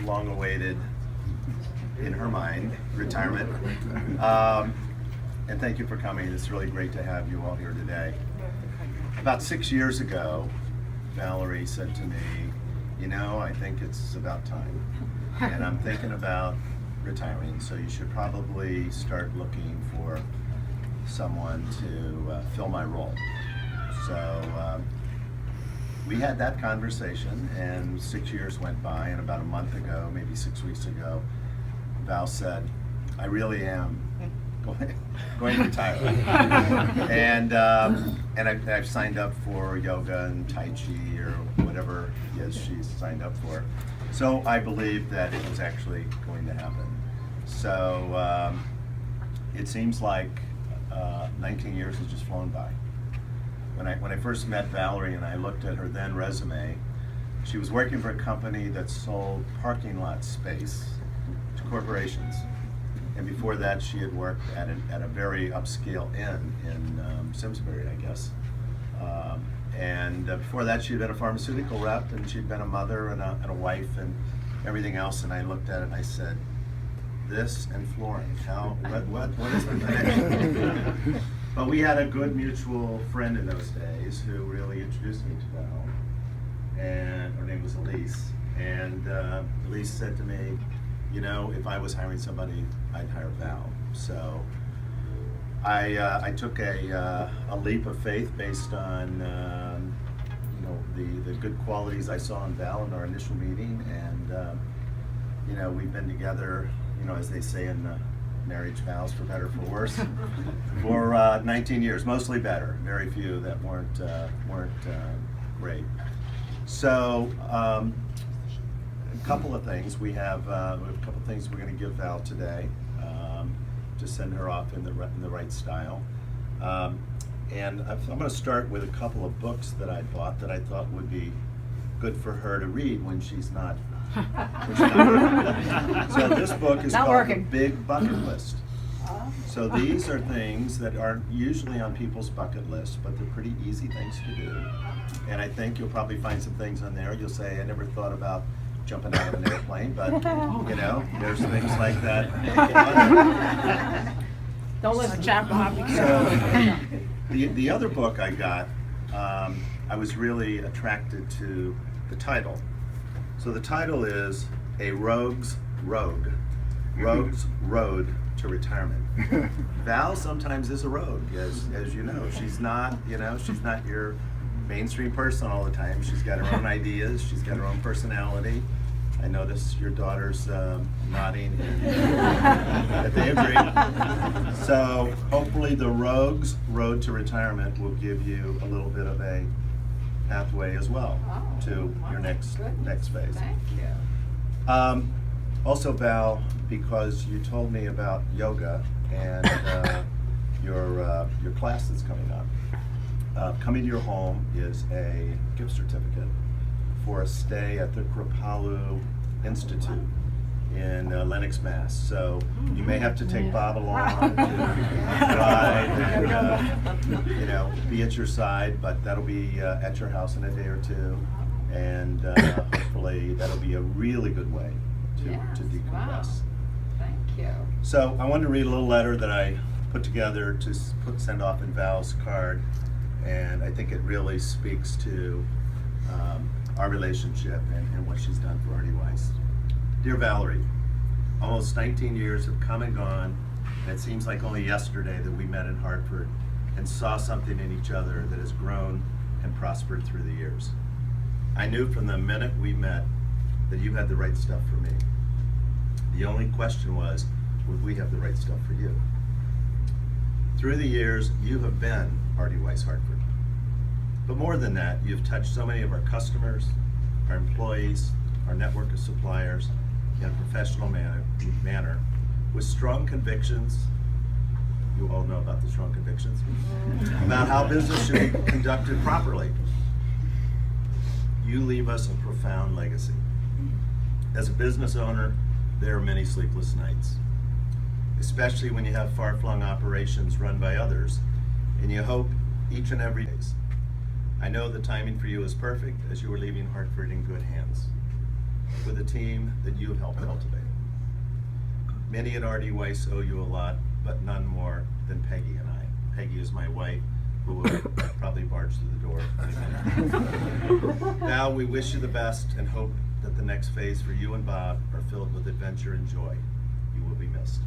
long-awaited, in her mind, retirement. And thank you for coming. It's really great to have you all here today. About 6 years ago, Valerie said to me, you know, I think it's about time. And I'm thinking about retiring, so you should probably start looking for someone to fill my role. So we had that conversation, and 6 years went by, and about a month ago, maybe 6 weeks ago, Val said, I really am going to retire. And I've signed up for yoga and Tai Chi or whatever it is she's signed up for. So I believe that it was actually going to happen. So it seems like 19 years has just flown by. When I first met Valerie and I looked at her then resume, she was working for a company that sold parking lot space to corporations. And before that, she had worked at a very upscale inn in Simsbury, I guess. And before that, she had been a pharmaceutical rep, and she'd been a mother and a wife and everything else. And I looked at it and I said, this and flooring, what is the connection? But we had a good mutual friend in those days who really introduced me to Val, and her name was Elise. And Elise said to me, you know, if I was hiring somebody, I'd hire Val. So I took a leap of faith based on you know, the good qualities I saw in Val in our initial meeting, and you know, we've been together, you know, as they say in marriage vows, for better for worse, for 19 years, mostly better. Very few that weren't great. So. A couple of things. We have a couple of things we're going to give Val today to send her off in the right style. And I'm going to start with a couple of books that I bought that I thought would be good for her to read when she's not. So this book is called The Big Bucket List. So these are things that aren't usually on people's bucket list, but they're pretty easy things to do. And I think you'll probably find some things on there. You'll say, I never thought about jumping out of an airplane, but you know, there's things like that. Don't listen, Chap. So the other book I got, I was really attracted to the title. So the title is A Rogue's Road to Retirement. Val sometimes is a rogue, as you know. She's not, you know, she's not your mainstream person all the time. She's got her own ideas. She's got her own personality. I noticed your daughter's nodding that they agree. So hopefully the Rogue's Road to Retirement will give you a little bit of a pathway as well to your next phase. Thank you. Also, Val, because you told me about yoga and your class that's coming up. Coming to your home is a gift certificate for a stay at the Kripalu Institute in Lenox, Mass. So you may have to take Bob along to ride and you know, be at your side, but that'll be at your house in a day or two, and hopefully that'll be a really good way to decompress. Wow. Thank you. So I wanted to read a little letter that I put together to send off in Val's card, and I think it really speaks to our relationship and what she's done for RD Weis. Dear Valerie, almost 19 years have come and gone, and it seems like only yesterday that we met in Hartford and saw something in each other that has grown and prospered through the years. I knew from the minute we met that you had the right stuff for me. The only question was, would we have the right stuff for you? Through the years, you have been RD Weis Hartford. But more than that, you've touched so many of our customers, our employees, our network of suppliers in a professional manner with strong convictions. You all know about the strong convictions about how business should be conducted properly. You leave us a profound legacy. As a business owner, there are many sleepless nights, especially when you have far-flung operations run by others, and you hope each and every day. I know the timing for you is perfect, as you are leaving Hartford in good hands. With a team that you have helped cultivate. Many at RD Weis owe you a lot, but none more than Peggy and I. Peggy is my wife, who will probably barge through the door any minute. Now we wish you the best and hope that the next phase for you and Bob are filled with adventure and joy. You will be missed.